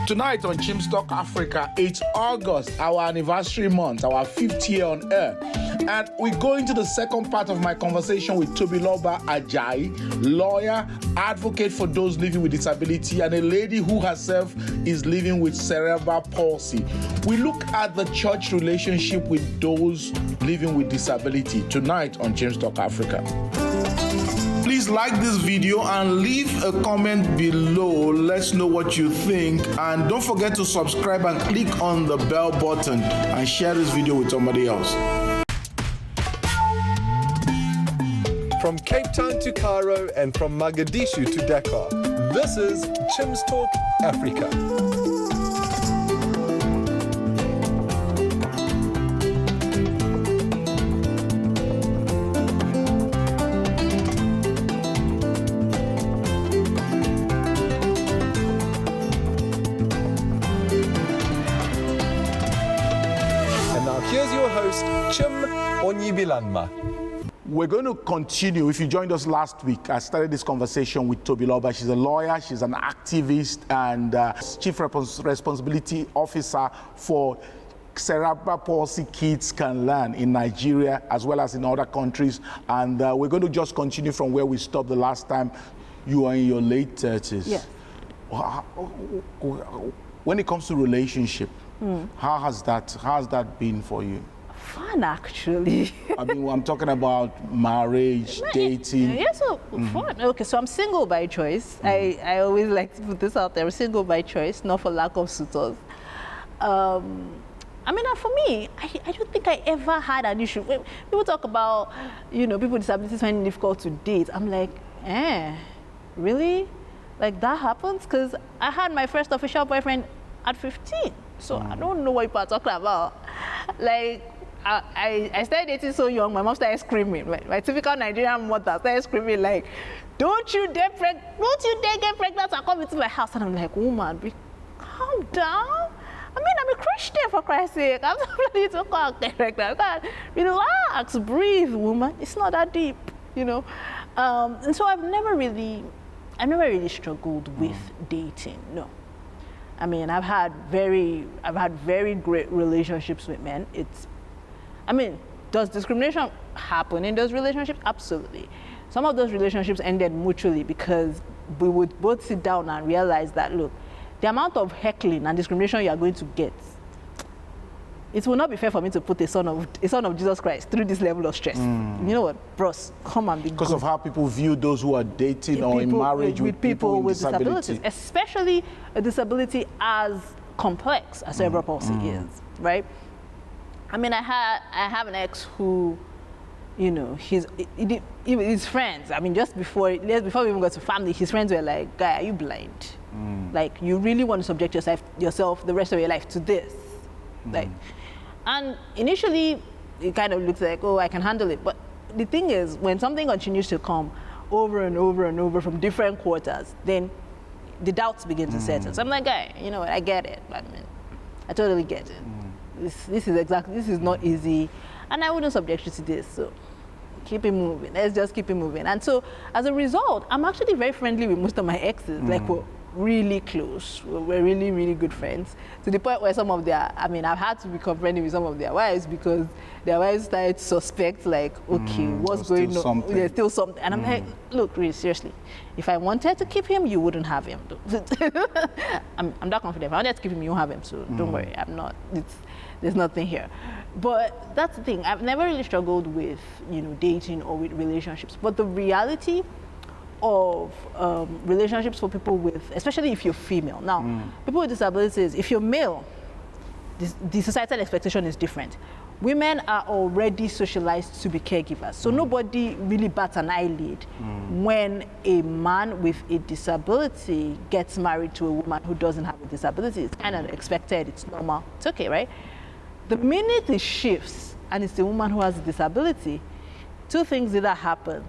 Tonight on Chim's Talk Africa, it's August, our anniversary month, our 5th year on air. And we go into the second part of my conversation with Tobiloba Ajayi, lawyer, advocate for those living with disability, and a lady who herself is living with cerebral palsy. We look at the church relationship with those living with disability tonight on Chim's Talk Africa. Please like this video and leave a comment below. Let's know what you think. And don't forget to subscribe and click on the bell button and share this video with somebody else. From Cape Town to Cairo and from Mogadishu to Dakar, this is Chim's Talk Africa. Here's your host, Chim Onyibilanma. We're going to continue. If you joined us last week, I started this conversation with Tobiloba. She's a lawyer, she's an activist, and Chief Responsibility Officer for Cerebral Palsy Kids Can Learn in Nigeria as well as in other countries. And we're going to just continue from where we stopped the last time. You are in your late 30s. Yes. When it comes to relationship, how has that been for you? Fun, actually. I mean, I'm talking about marriage, dating. Yeah, so fun. Okay, so I'm single by choice. I always like to put this out there. I'm single by choice, not for lack of suitors. I mean, for me, I don't think I ever had an issue. When people talk about, people with disabilities finding it difficult to date, I'm like, really? Like, that happens? Because I had my first official boyfriend at 15. So I don't know what people are talking about. Like, I started dating so young, my mom started screaming. My typical Nigerian mother started screaming like, don't you dare get pregnant and come into my house. And I'm like, woman, calm down. I mean, I'm a Christian, for Christ's sake. I'm not ready to go and get pregnant. Relax, breathe, woman. It's not that deep, And so I've never really struggled with dating, no. I mean, I've had very great relationships with men. Does discrimination happen in those relationships? Absolutely. Some of those relationships ended mutually because we would both sit down and realize that, look, the amount of heckling and discrimination you are going to get, it will not be fair for me to put a son of Jesus Christ through this level of stress. You know what, bros, come and be Because good. of how people view those who are dating or in marriage with people with disabilities. Especially a disability as complex as cerebral palsy is, right? I mean, I have an ex who, his friends, I mean, just before we even got to family, his friends were like, guy, are you blind? Like, you really want to subject yourself the rest of your life to this? Like, and initially, it kind of looks like, oh, I can handle it. But the thing is, when something continues to come over and over and over from different quarters, then the doubts begin to set in. So I'm like, guy, you know what, I get it. I mean, I totally get it. This is not easy. And I wouldn't subject you to this, so keep it moving. Let's just keep it moving. And so, as a result, I'm actually very friendly with most of my exes. Like, we're really close. We're really, really good friends. To the point where I've had to be confronting with some of their wives because their wives started to suspect, like, okay, what's going on? There's still something. And I'm like, look, really, seriously, if I wanted to keep him, you wouldn't have him. I'm that confident. If I wanted to keep him, you won't have him. So don't worry, I'm not. There's nothing here. But that's the thing. I've never really struggled with, dating or with relationships. But the reality of relationships for people with, especially if you're female. Now, people with disabilities, if you're male, the societal expectation is different. Women are already socialized to be caregivers. So nobody really bats an eyelid when a man with a disability gets married to a woman who doesn't have a disability. It's kind of expected, it's normal, it's okay, right? The minute it shifts and it's the woman who has a disability, two things either happen.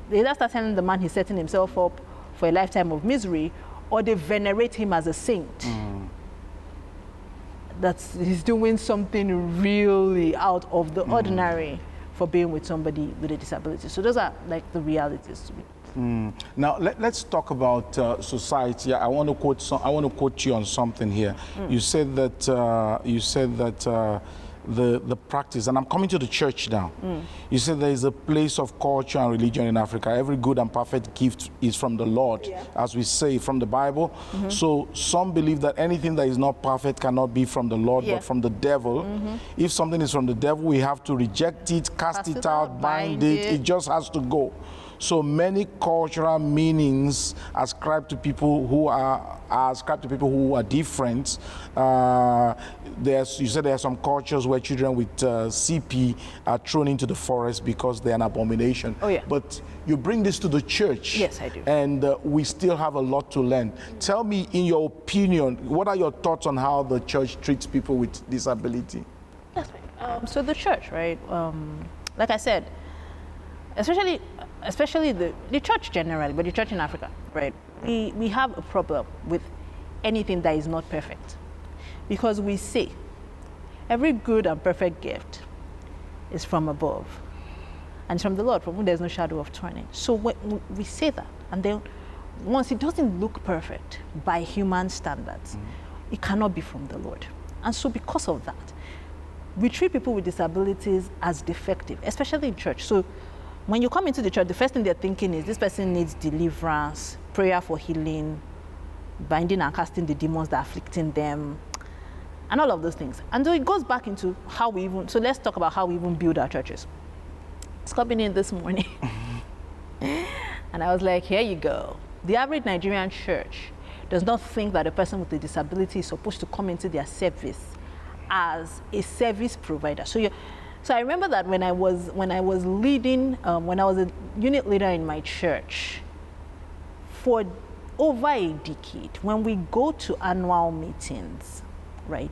They either start telling the man he's setting himself up for a lifetime of misery, or they venerate him as a saint. That he's doing something really out of the ordinary for being with somebody with a disability. So those are like the realities to me. Now let's talk about society. I want to quote you on something here. You said that the practice, and I'm coming to the church now. You said there is a place of culture and religion in Africa. Every good and perfect gift is from the Lord, as we say from the Bible. So some believe that anything that is not perfect cannot be from the Lord, but from the devil. If something is from the devil, we have to reject it, cast it out, bind it. It just has to go. So many cultural meanings ascribed to people who are different. You said there are some cultures where children with CP are thrown into the forest because they're an abomination. Oh, yeah. But you bring this to the church. Yes, I do. And we still have a lot to learn. Tell me, in your opinion, what are your thoughts on how the church treats people with disability? That's right. So the church, right? Like I said, especially the church generally, but the church in Africa, right? We have a problem with anything that is not perfect, because we say every good and perfect gift is from above, and it's from the Lord, from whom there's no shadow of turning. So when we say that, and then once it doesn't look perfect by human standards, it cannot be from the Lord. And so because of that, we treat people with disabilities as defective, especially in church. So when you come into the church, the first thing they're thinking is this person needs deliverance, prayer for healing, binding and casting the demons that are afflicting them, and all of those things. And so it goes back into how we even, so let's talk about how we even build our churches. I was coming in this morning, and I was like, here you go. The average Nigerian church does not think that a person with a disability is supposed to come into their service as a service provider. So I remember that when I was leading, when I was a unit leader in my church, for over a decade, when we go to annual meetings, right,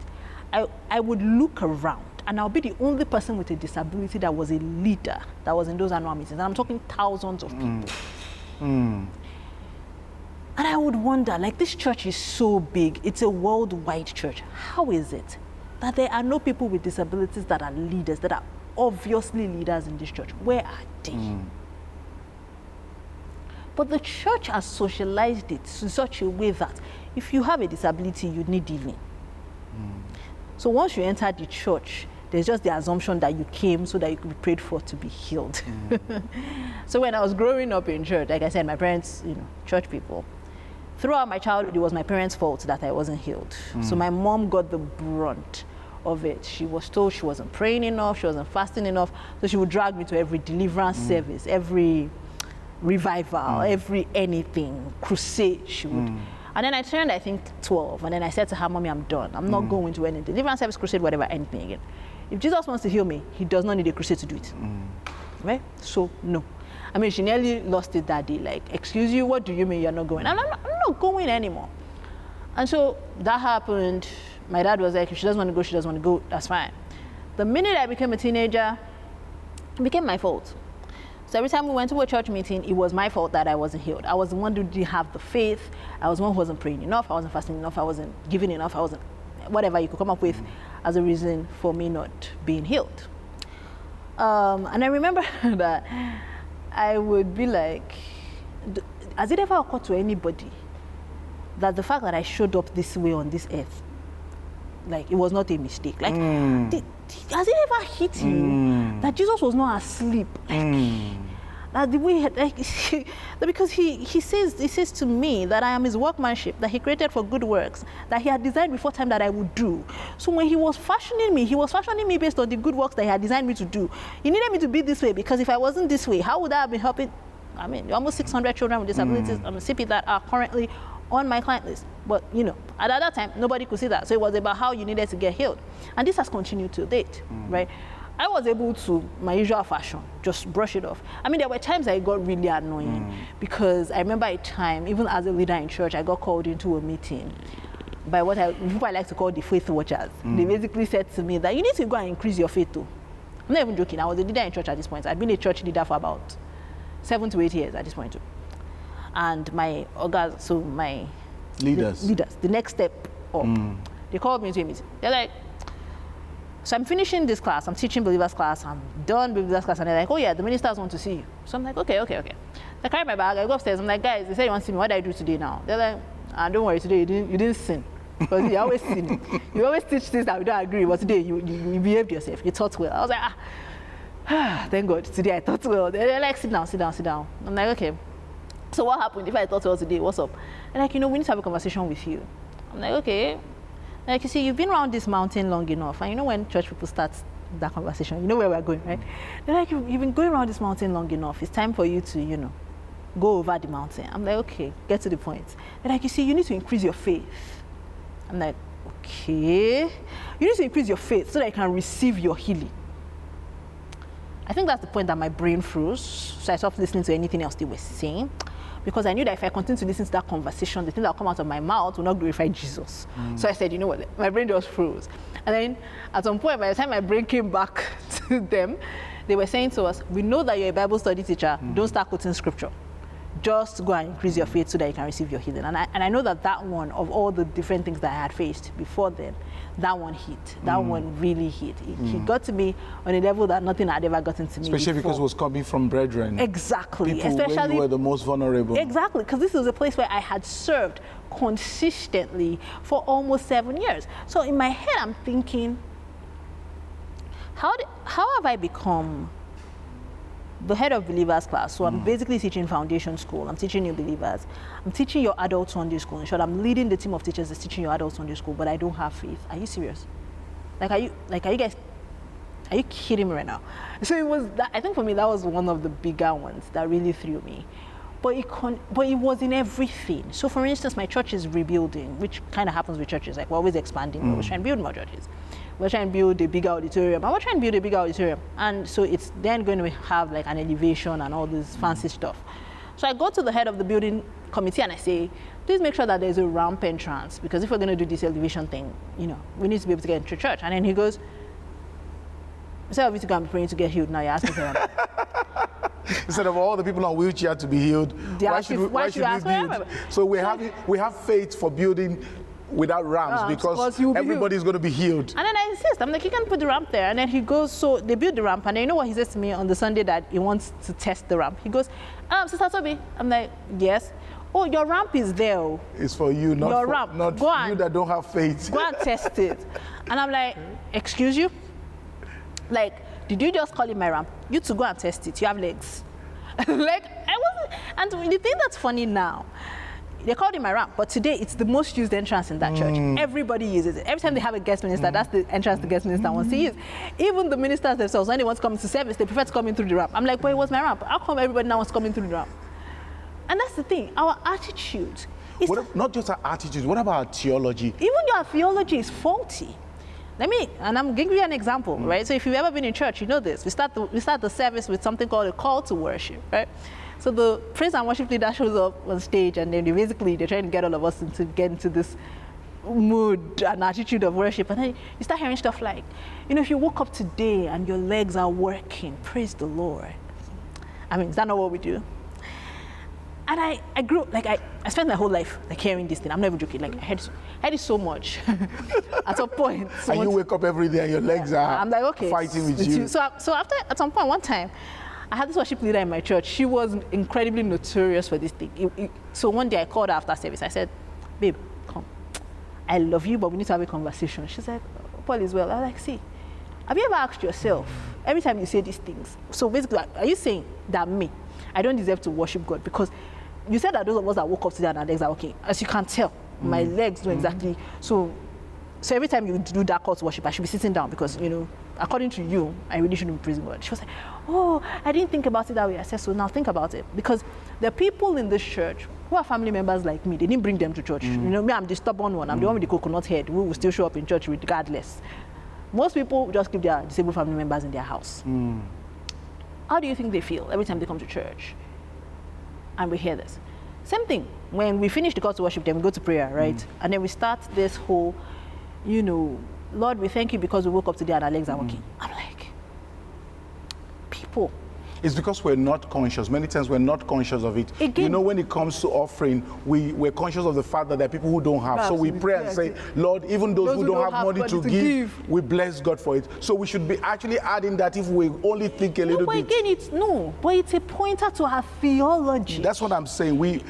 I would look around, and I'll be the only person with a disability that was a leader that was in those annual meetings. And I'm talking thousands of people. And I would wonder, like, this church is so big, it's a worldwide church. How is it that there are no people with disabilities that are leaders, that are obviously leaders in this church? Where are they? But the church has socialized it in such a way that if you have a disability, you need healing. So once you enter the church, there's just the assumption that you came so that you could be prayed for to be healed. So when I was growing up in church, like I said, my parents, church people, throughout my childhood, it was my parents' fault that I wasn't healed. So my mom got the brunt of it. She was told she wasn't praying enough, she wasn't fasting enough, so she would drag me to every deliverance service, every revival, every anything, crusade she would. And then I turned, I think, 12, and then I said to her, Mommy, I'm done. I'm not going to any deliverance service, crusade, whatever, anything again. If Jesus wants to heal me, he does not need a crusade to do it. Right? So, no. I mean, she nearly lost it that day. Like, excuse you, what do you mean you're not going? I'm not going anymore. And so that happened. My dad was like, if she doesn't want to go, she doesn't want to go. That's fine. The minute I became a teenager, it became my fault. So every time we went to a church meeting, it was my fault that I wasn't healed. I was the one who didn't have the faith. I was the one who wasn't praying enough. I wasn't fasting enough. I wasn't giving enough. I wasn't, whatever you could come up with as a reason for me not being healed. And I remember that I would be like, has it ever occurred to anybody that the fact that I showed up this way on this earth, like, it was not a mistake? Like, has it ever hit you that Jesus was not asleep? Like, that the way, because he says to me that I am his workmanship, that he created for good works, that he had designed before time that I would do. So when he was fashioning me based on the good works that he had designed me to do. He needed me to be this way, because if I wasn't this way, how would I have been helping? I mean, almost 600 children with disabilities on the CP that are currently on my client list. But, at that time, nobody could see that. So it was about how you needed to get healed. And this has continued to date, right? I was able to, my usual fashion, just brush it off. I mean, there were times I got really annoying because I remember a time, even as a leader in church, I got called into a meeting by what people I like to call the faith watchers. They basically said to me that you need to go and increase your faith too. I'm not even joking. I was a leader in church at this point. I'd been a church leader for about 7 to 8 years at this point too. And my leaders, the next step up, they called me into a meeting. They're like, so I'm finishing this class, I'm teaching believers class, I'm done with believers class, and they're like, oh yeah, the ministers want to see you. So I'm like, okay. Like, I carry my bag, I go upstairs. I'm like, guys, they said you want to see me. What did I do today now? They're like, don't worry, today you didn't sin. Because you always sin. You always teach things that we don't agree, but today you behaved yourself. You thought well. I was like, thank God, today I thought well. They're like, sit down. I'm like, okay. So what happened if I thought well today? What's up? They're like, we need to have a conversation with you. I'm like, okay. Like, you see, you've been around this mountain long enough. And you know when church people start that conversation, you know where we're going, right? They're like, you've been going around this mountain long enough. It's time for you to, go over the mountain. I'm like, okay, get to the point. They're like, you see, you need to increase your faith. I'm like, okay. You need to increase your faith so that you can receive your healing. I think that's the point that my brain froze. So I stopped listening to anything else they were saying. Because I knew that if I continued to listen to that conversation, the thing that will come out of my mouth will not glorify Jesus. So I said, you know what, my brain just froze. And then at some point, by the time my brain came back to them, they were saying to us, we know that you're a Bible study teacher, don't start quoting scripture. Just go and increase your faith so that you can receive your healing. And I know that one, of all the different things that I had faced before then, that one hit. That one really hit. He got to me on a level that nothing had ever gotten to me Especially before. because it was coming from brethren. Exactly. People Especially when you were the most vulnerable. Exactly, because this was a place where I had served consistently for almost 7 years. So in my head, I'm thinking, how have I become the head of believers class? So I'm basically teaching foundation school. I'm teaching new believers. I'm teaching your adult Sunday school. In short, I'm leading the team of teachers that's teaching your adult Sunday school, but I don't have faith. Are you serious? Are you guys, are you kidding me right now? So it was that, I think for me, that was one of the bigger ones that really threw me. But it was in everything. So for instance, my church is rebuilding, which kind of happens with churches. Like, we're always expanding, but we're trying to build more churches. We're trying to build a bigger auditorium, and we're trying to build a bigger auditorium. And so it's then going to have like an elevation and all this fancy stuff. So I go to the head of the building committee and I say, please make sure that there's a ramp entrance, because if we're going to do this elevation thing, we need to be able to get into church. And then he goes, instead of you to go and praying to get healed, now you're asking for ramp. Instead of all the people on wheelchair to be healed, why should we build? So we have faith for building without ramps because everybody's going to be healed. And then I insist. I'm like, you can put the ramp there. And then he goes, so they build the ramp. And then you know what he says to me on the Sunday that he wants to test the ramp? He goes, Sister Tobi. I'm like, yes. Oh, your ramp is there. It's for you, not your for ramp. not go you that don't have faith. Go and test it. And I'm like, excuse you? Like, did you just call it my ramp? You to go and test it. You have legs. Like, I wasn't. And the thing that's funny now, they called it my ramp, but today it's the most used entrance in that church. Everybody uses it. Every time they have a guest minister, that's the entrance the guest minister wants to use. Even the ministers themselves, when they want to come into service, they prefer to come in through the ramp. I'm like, well, it was my ramp. How come everybody now wants to come in through the ramp? And that's the thing, our attitude. Not just our attitude, what about our theology? Even your theology is faulty. And I'm giving you an example, right? So if you've ever been in church, you know this. We start the service with something called a call to worship, right? So the praise and worship leader shows up on stage, and then they're trying to get all of us to get into this mood and attitude of worship. And then you start hearing stuff like, if you woke up today and your legs are working, praise the Lord. I mean, is that not what we do? And I grew, I spent my whole life hearing this thing. I'm never joking. I heard it so much at some point. And you wake up every day and your legs are I'm like, okay, fighting with you. So after, at some point, one time, I had this worship leader in my church. She was incredibly notorious for this thing. So one day I called her after service. I said, babe, come. I love you, but we need to have a conversation. She's like, Paul is well. I was like, see, have you ever asked yourself, every time you say these things, so basically, are you saying that I don't deserve to worship God? Because you said that those of us that woke up today and our legs are okay. As you can tell, my legs do exactly. So every time you do that call to worship, I should be sitting down because, according to you, I really shouldn't be praising God. She was like, oh, I didn't think about it that way. I said, so now think about it. Because the people in this church who are family members like me, they didn't bring them to church. Me, I'm the stubborn one. I'm the one with the coconut head who will still show up in church regardless. Most people just keep their disabled family members in their house. How do you think they feel every time they come to church? And we hear this. Same thing. When we finish the call to worship, then we go to prayer, right? And then we start this whole, Lord, we thank you because we woke up today and our legs are working. I'm like, people, It's because we're not conscious. Many times we're not conscious of it. Again, you know, when it comes to offering, we're conscious of the fact that there are people who don't have. So we pray and say, Lord, even those who don't have money to give, we bless God for it. So we should be actually adding that if we only think a little bit. Again, but it's a pointer to our theology. That's what I'm saying.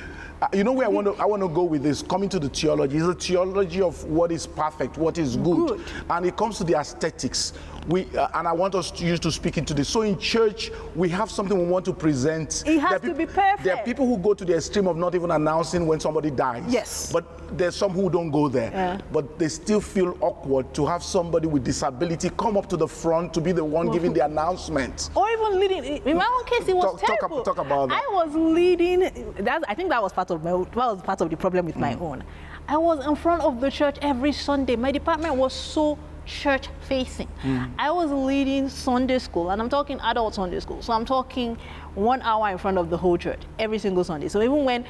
You know where I want to go with this, coming to the theology. It's the theology of what is perfect, what is good. And it comes to the aesthetics. And I want us to speak into this. So in church, we have something we want to present. It has to be perfect. There are people who go to the extreme of not even announcing when somebody dies. Yes. But there's some who don't go there. Yeah. But they still feel awkward to have somebody with disability come up to the front to be the one giving the announcement. Or even leading. In my own case, it was terrible. Talk about that. I was leading. I think that was part of the problem with my own. I was in front of the church every Sunday. My department was so church facing. I was leading Sunday school, and I'm talking adult Sunday school. So I'm talking 1 hour in front of the whole church every single Sunday. So even when,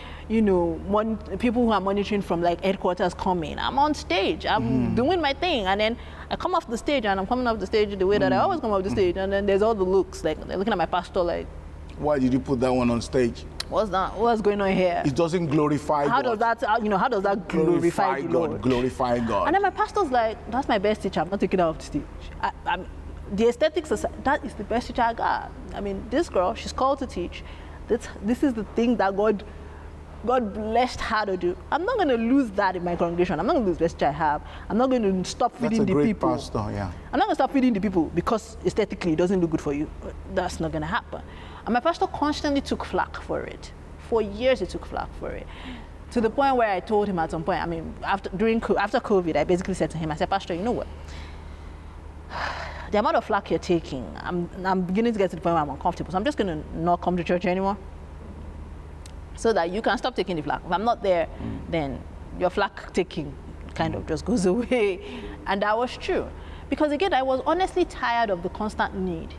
people who are monitoring from like headquarters come in, I'm on stage, I'm doing my thing, and then I come off the stage, and I'm coming off the stage the way that I always come off the stage, and then there's all the looks, like they're looking at my pastor like, why did you put that one on stage? What's that? What's going on here? It doesn't glorify God. How does that glorify the Lord? Glorify God. And then my pastor's like, that's my best teacher. I'm not taking her off the stage. The aesthetics, that is the best teacher I got. I mean, this girl, she's called to teach. This is the thing that God blessed her to do. I'm not going to lose that in my congregation. I'm not going to lose the best teacher I have. I'm not going to stop feeding the people. That's a great pastor, yeah. I'm not going to stop feeding the people because aesthetically it doesn't look good for you. That's not going to happen. And my pastor constantly took flack for it. For years, he took flack for it. To the point where I told him at some point, after COVID, I basically said to him, I said, Pastor, you know what? The amount of flack you're taking, I'm beginning to get to the point where I'm uncomfortable. So I'm just going to not come to church anymore so that you can stop taking the flack. If I'm not there, then your flack taking kind of just goes away. And that was true. Because again, I was honestly tired of the constant need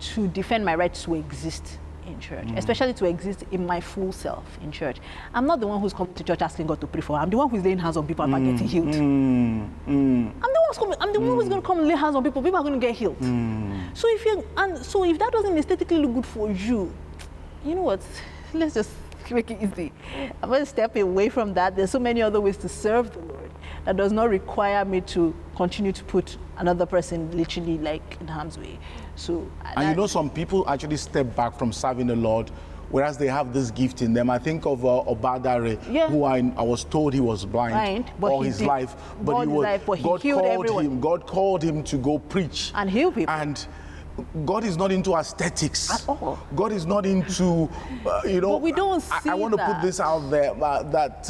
to defend my rights to exist in church, especially to exist in my full self in church. I'm not the one who's coming to church asking God to pray for. I'm the one who's laying hands on people and getting healed. I'm the one who's going to come and lay hands on people. People are going to get healed. So if that doesn't aesthetically look good for you, you know what? Let's just make it easy. I'm going to step away from that. There's so many other ways to serve the Lord that does not require me to continue to put another person literally like in harm's way. So, and some people actually step back from serving the Lord, whereas they have this gift in them. I think of Obadare, who I was told he was blind all his life, but God called him to go preach and heal people. And God is not into aesthetics. At all. God is not into, But we don't see I want to put this out there that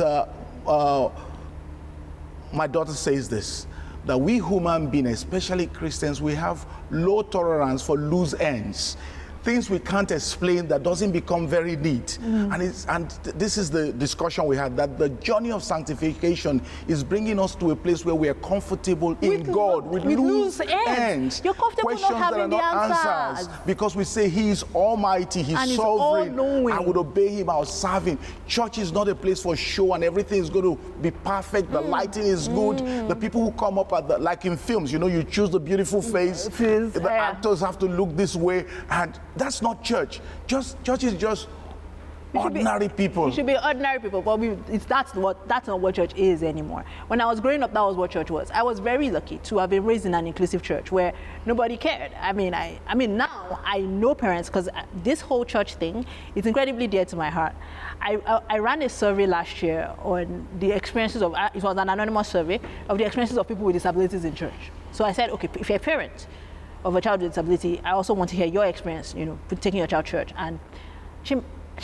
my daughter says this, that we human beings, especially Christians, we have low tolerance for loose ends. Things we can't explain that doesn't become very neat. And this is the discussion we had, that the journey of sanctification is bringing us to a place where we are comfortable in God with loose ends. You're comfortable questions not having that are not answers. Because we say He is almighty, He's sovereign. I would obey Him, I'll serve Him. Church is not a place for show and everything is going to be perfect. The lighting is good. The people who come up like in films, you choose the beautiful face. The actors have to look this way, and that's not church. Church is just ordinary people. It should be ordinary people, but that's not what church is anymore. When I was growing up, that was what church was. I was very lucky to have been raised in an inclusive church where nobody cared. I mean, now I know parents, because this whole church thing is incredibly dear to my heart. I ran a survey last year on the experiences of, it was an anonymous survey of the experiences of people with disabilities in church. So I said, okay, if you're a parent of a child with disability, I also want to hear your experience, taking your child to church. And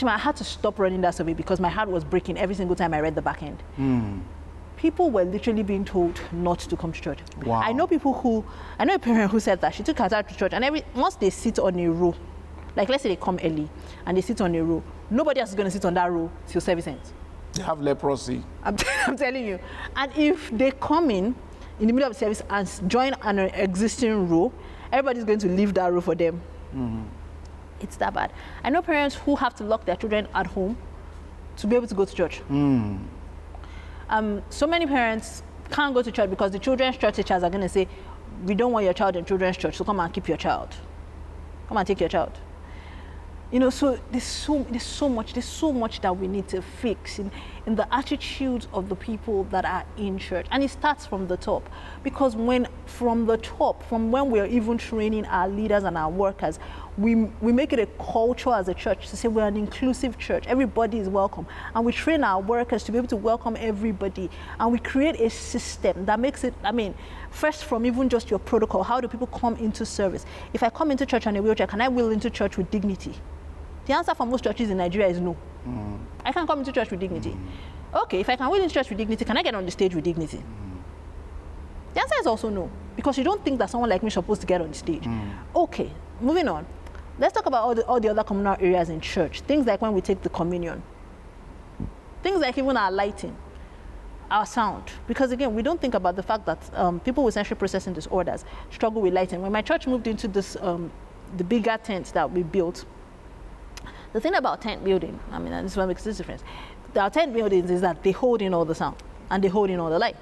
I had to stop running that survey because my heart was breaking every single time I read the back end. People were literally being told not to come to church. Wow. I know a parent who said that she took her child to church, and once they sit on a row, like let's say they come early and they sit on a row, nobody else is going to sit on that row till service ends. They have leprosy. I'm telling you. And if they come in the middle of the service and join an existing row, everybody's going to leave that row for them. It's that bad. I know parents who have to lock their children at home to be able to go to church. So many parents can't go to church because the children's church teachers are going to say, we don't want your child in children's church, so come and keep your child. Come and take your child. You know, so there's so much that we need to fix in the attitudes of the people that are in church. And it starts from the top. Because from when we're even training our leaders and our workers, we make it a culture as a church to say we're an inclusive church. Everybody is welcome. And we train our workers to be able to welcome everybody. And we create a system that makes it, first from even just your protocol, how do people come into service? If I come into church on a wheelchair, can I wheel into church with dignity? The answer for most churches in Nigeria is no. I can't come into church with dignity. Okay, if I can wheel into church with dignity, can I get on the stage with dignity? The answer is also no, because you don't think that someone like me is supposed to get on the stage. Okay, moving on. Let's talk about all the other communal areas in church. Things like when we take the communion. Things like even our lighting, our sound. Because again, we don't think about the fact that people with sensory processing disorders struggle with lighting. When my church moved into this, the bigger tent that we built, the thing about tent building, and this is what makes this difference. Our tent buildings is that they hold in all the sound and they hold in all the light.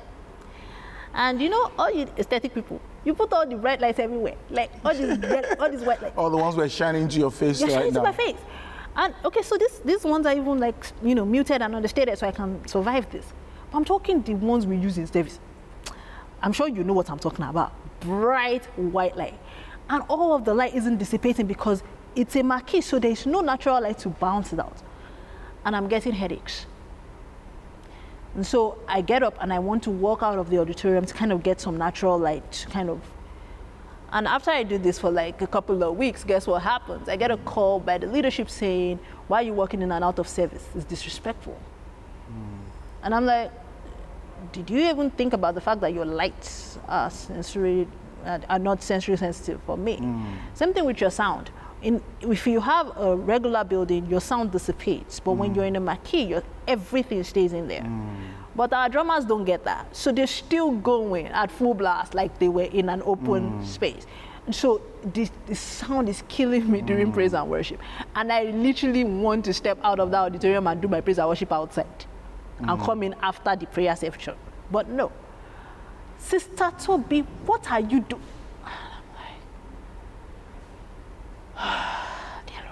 And you know, all you aesthetic people, you put all the bright lights everywhere, like all these white lights. All the ones were shining into your face right now. Shining into my face. And okay, so these ones are even like, muted and understated so I can survive this. But I'm talking the ones we use in service. I'm sure you know what I'm talking about. Bright white light. And all of the light isn't dissipating because it's a marquee, so there's no natural light to bounce it out. And I'm getting headaches. And so I get up and I want to walk out of the auditorium to kind of get some natural light, And after I do this for like a couple of weeks, guess what happens? I get a call by the leadership saying, why are you working in and out of service? It's disrespectful. And I'm like, did you even think about the fact that your lights are not sensory sensitive for me? Same thing with your sound. If you have a regular building, your sound dissipates. But when you're in a marquee, everything stays in there. But our drummers don't get that. So they're still going at full blast like they were in an open space. And so the sound is killing me during praise and worship. And I literally want to step out of the auditorium and do my praise and worship outside. And come in after the prayer section. But no. Sister Toby, what are you doing? Dear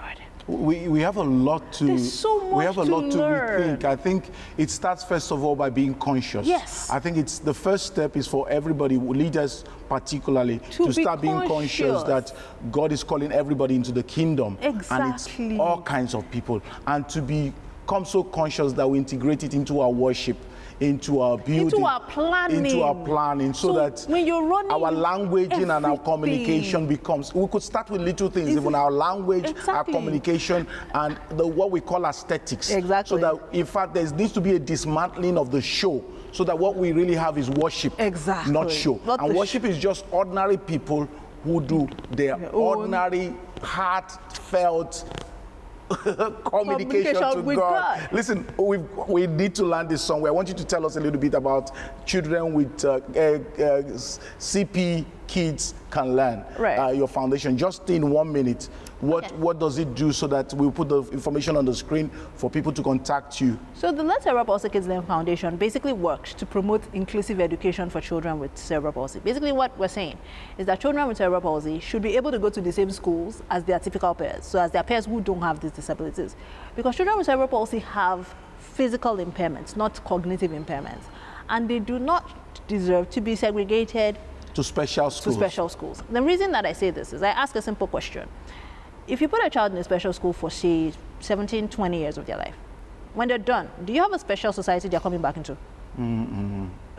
Lord. We have a lot to There's so much we have a lot to learn. rethink. I think it starts first of all by being conscious. Yes. I think it's the first step is for everybody, leaders particularly, to start being conscious that God is calling everybody into the kingdom. Exactly. And it's all kinds of people. And to become so conscious that we integrate it into our worship, into our building, into our planning, so that when you're running, our languaging and our communication becomes, we could start with little things, even our language, our communication, and what we call aesthetics. Exactly. So that, in fact, there needs to be a dismantling of the show, so that what we really have is worship, not show. And worship is just ordinary people who do their ordinary, heartfelt communication to God. Listen, we need to learn this somewhere. I want you to tell us a little bit about children with CP Kids Can Learn, your foundation. Just in 1 minute, what does it do so that we'll put the information on the screen for people to contact you? So the Let Cerebral Palsy Kids Learn Foundation basically works to promote inclusive education for children with cerebral palsy. Basically what we're saying is that children with cerebral palsy should be able to go to the same schools as their typical peers, so as their peers who don't have these disabilities. Because children with cerebral palsy have physical impairments, not cognitive impairments. And they do not deserve to be segregated to special schools. The reason that I say this is I ask a simple question. If you put a child in a special school for, say, 17, 20 years of their life, when they're done, do you have a special society they're coming back into?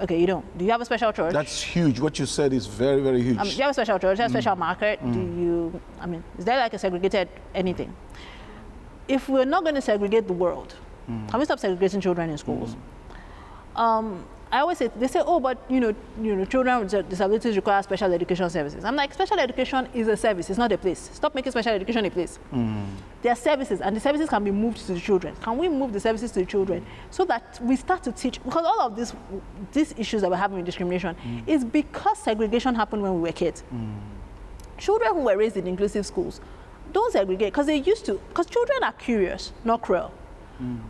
Okay, you don't. Do you have a special church? That's huge. What you said is very, very huge. Do you have a special church? Do you have a special market? Do you, is there like a segregated anything? If we're not going to segregate the world, can we stop segregating children in schools? I always say, they say, oh, but children with disabilities require special education services. I'm like, special education is a service, it's not a place. Stop making special education a place. There are services, and the services can be moved to the children. Can we move the services to the children so that we start to teach? Because all of these issues that we're having with discrimination is because segregation happened when we were kids. Children who were raised in inclusive schools don't segregate because because children are curious, not cruel.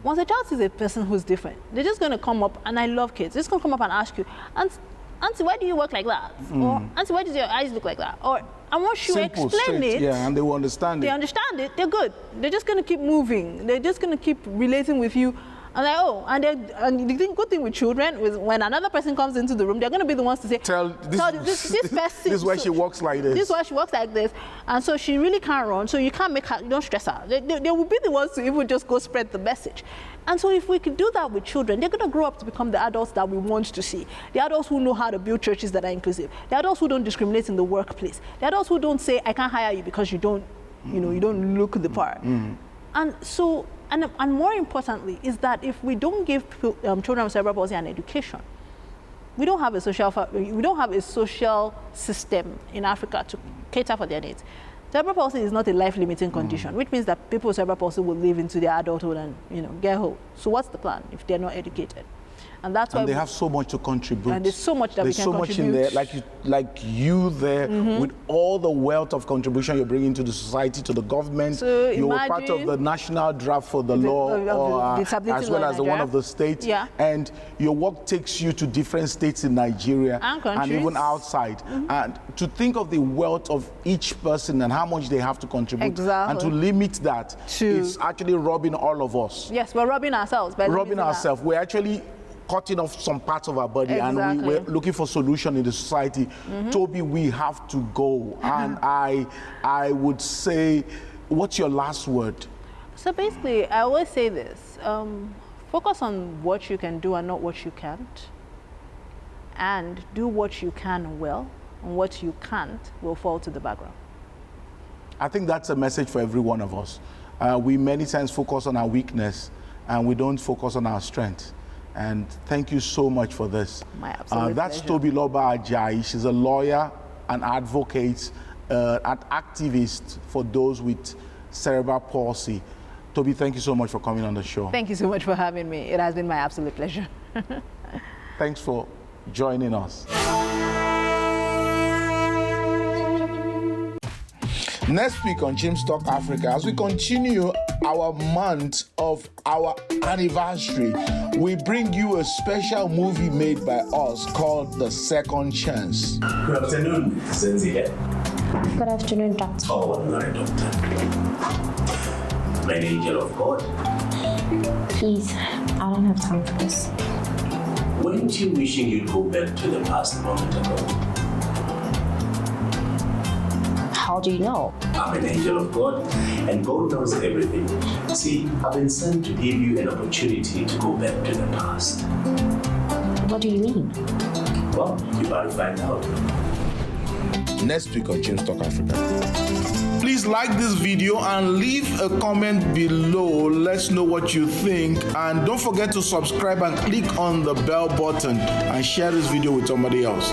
Once a child sees a person who's different, they're just going to come up, and I love kids, they're just going to come up and ask you. And Auntie, why do you work like that? Or, Auntie, why does your eyes look like that? Or, and once you Simple, explain straight, it, yeah, and they will understand they it. understand it, they're good. They're just going to keep moving. They're just going to keep relating with you. And like, oh, and the good thing with children is when another person comes into the room, they're going to be the ones to say, this person. This is why she walks like this. This is why she walks like this. And so she really can't run. So you can't make her, you don't stress her. They will be the ones to even just go spread the message. And so if we could do that with children, they're going to grow up to become the adults that we want to see. The adults who know how to build churches that are inclusive. The adults who don't discriminate in the workplace. The adults who don't say, I can't hire you because you don't, you don't look the part. And so, and more importantly, is that if we don't give children with cerebral palsy an education, we don't have a social system in Africa to cater for their needs. Cerebral palsy is not a life-limiting condition, which means that people with cerebral palsy will live into their adulthood and get home. So what's the plan if they're not educated? And that's why they have so much to contribute. And there's so much that we can contribute. There's so much in there, like you there, with all the wealth of contribution you're bringing to the society, to the government. So you were part of the national draft for the law, as well as the one of the states. Yeah. And your work takes you to different states in Nigeria and even outside. And to think of the wealth of each person and how much they have to contribute, and to limit that is actually robbing all of us. Yes, we're robbing ourselves. We're actually cutting off some parts of our body, and we're looking for solution in the society. Toby, we have to go. And I would say, what's your last word? So basically, I always say this, focus on what you can do and not what you can't. And do what you can well, and what you can't will fall to the background. I think that's a message for every one of us. We many times focus on our weakness, and we don't focus on our strength. And thank you so much for this. My absolute That's pleasure. Tobiloba Ajayi. She's a lawyer, an advocate, an activist for those with cerebral palsy. Toby, thank you so much for coming on the show. Thank you so much for having me. It has been my absolute pleasure. Thanks for joining us. Next week on Jim's Talk Africa, as we continue our month of our anniversary, we bring you a special movie made by us called The Second Chance. Good afternoon, Zenzi here. Good afternoon, Doctor. Oh, I'm not a doctor. I'm an angel of God. Please, I don't have time for this. Weren't you wishing you'd go back to the past a moment ago? How do you know? I'm an angel of God, and God knows everything. See, I've been sent to give you an opportunity to go back to the past. What do you mean? Well, you're about to find out. Next week on Jim's Talk Africa. Please like this video and leave a comment below. Let's know what you think. And don't forget to subscribe and click on the bell button and share this video with somebody else.